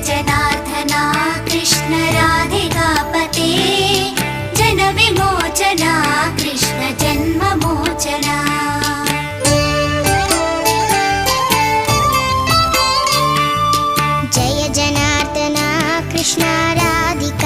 जनार्दना Krishna राधिकापते Jan विमोचना Krishna जन्ममोचना। Jai जनार्दना Krishna Radhika